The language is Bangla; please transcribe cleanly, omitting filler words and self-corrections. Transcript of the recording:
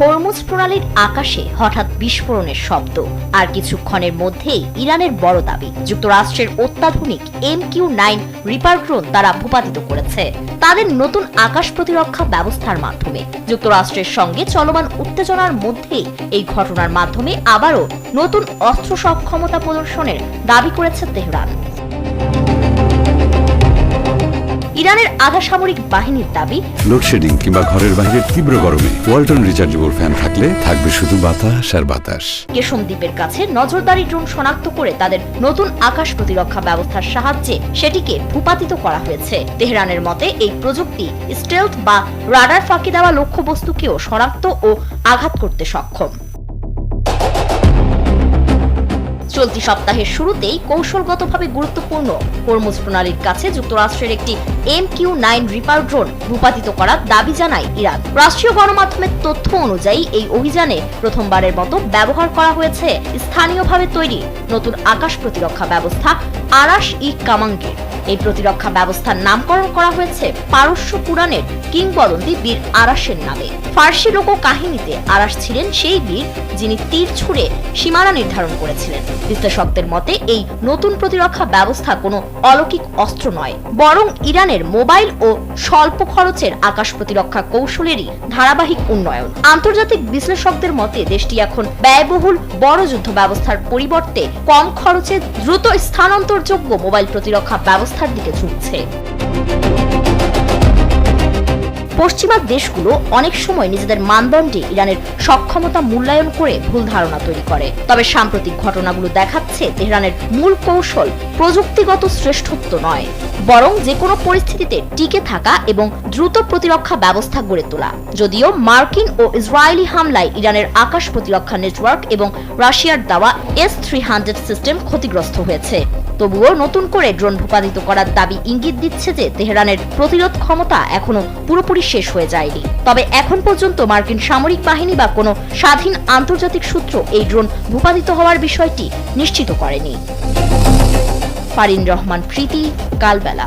হরমুজ প্রণালীর আকাশে হঠাৎ বিস্ফোরণের শব্দ, আর কিছুক্ষণের মধ্যেই ইরানের বড় দাবি যুক্তরাষ্ট্রের অত্যাধুনিক MQ-9 রিপার ড্রোন তারা ভূপাতিত করেছে তাদের নতুন আকাশ প্রতিরক্ষা ব্যবস্থার মাধ্যমে। যুক্তরাষ্ট্রের সঙ্গে চলমান উত্তেজনার মধ্যেই এই ঘটনার মাধ্যমে আবারও নতুন অস্ত্র সক্ষমতা প্রদর্শনের দাবি করেছে তেহরান। ইরানের আধা সামরিক বাহিনীর দাবি, লোডশেডিং কিংবা ঘরের বাইরের তীব্র গরমে ওয়ালটন রিচার্জেবল ফ্যান থাকলে থাকবে শুধু বাতাস আর বাতাস। কেশম দ্বীপের কাছে নজরদারি ড্রোন শনাক্ত করে তাদের নতুন আকাশ প্রতিরক্ষা ব্যবস্থার সাহায্যে সেটিকে ভূপাতিত করা হয়েছে। তেহরানের মতে এই প্রযুক্তি স্টেলথ বা রাডার ফাঁকি দেওয়া লক্ষ্যবস্তুকেও শনাক্ত ও আঘাত করতে সক্ষম। চলতি সপ্তাহের শুরুতেই কৌশলগতভাবে গুরুত্বপূর্ণ হরমুজ প্রণালীর কাছে যুক্তরাষ্ট্রের একটি MQ-9 রিপার ড্রোন ভূপাতিত করার দাবি জানায় ইরান। রাষ্ট্রীয় গণমাধ্যমের তথ্য অনুযায়ী এই অভিযানে প্রথমবারের মতো ব্যবহার করা হয়েছে স্থানীয়ভাবে তৈরি নতুন আকাশ প্রতিরক্ষা ব্যবস্থা আরাশ-ই-কামাঙ্গের। এই প্রতিরক্ষা ব্যবস্থার নামকরণ করা হয়েছে পারস্য পুরাণের কিংবদন্তি বীর আরাশের নামে। ফার্সি লোক কাহিনীতে আরাশ ছিলেন সেই বীর যিনি তীর ছুঁড়ে সীমানা নির্ধারণ করেছিলেন। বিশ্লেষকদের মতে এই নতুন প্রতিরক্ষা ব্যবস্থা কোনো অলৌকিক অস্ত্র নয়, বরং ইরানের মোবাইল ও স্বল্প খরচের আকাশ প্রতিরক্ষা কৌশলেরই ধারাবাহিক উন্নয়ন। আন্তর্জাতিক বিশ্লেষকদের মতে দেশটি এখন ব্যয়বহুল বড় যুদ্ধ ব্যবস্থার পরিবর্তে কম খরচে দ্রুত স্থানান্তরযোগ্য মোবাইল প্রতিরক্ষা ব্যবস্থার দিকে ঝুঁকছে। পশ্চিমা দেশগুলো অনেক সময় নিজেদের মানদণ্ডে ইরানের সক্ষমতা মূল্যায়ন করে ভুল ধারণা তৈরি করে। তবে সাম্প্রতিক ঘটনাগুলো দেখাচ্ছে তেহরানের মূল কৌশল প্রযুক্তিগত শ্রেষ্ঠত্ব নয়, বরং যে কোনো পরিস্থিতিতে টিকে থাকা এবং দ্রুত প্রতিরক্ষা ব্যবস্থা গড়ে তোলা। যদিও মার্কিন ও ইসরায়েলি হামলায় ইরানের আকাশ প্রতিরক্ষা নেটওয়ার্ক এবং রাশিয়ার দেওয়া S-300 সিস্টেম ক্ষতিগ্রস্ত হয়েছে, তবুও নতুন করে ড্রোন ভূপাতিত করার দাবি ইঙ্গিত দিচ্ছে যে তেহরানের প্রতিরোধ ক্ষমতা এখনো পুরোপুরি শেষ হয়ে যায়নি। তবে এখন পর্যন্ত মার্কিন সামরিক বাহিনী বা কোনো স্বাধীন আন্তর্জাতিক সূত্র এই ড্রোন ভূপাতিত হওয়ার বিষয়টি নিশ্চিত করেনি। ফারিন রহমান প্রীতি, কালবেলা।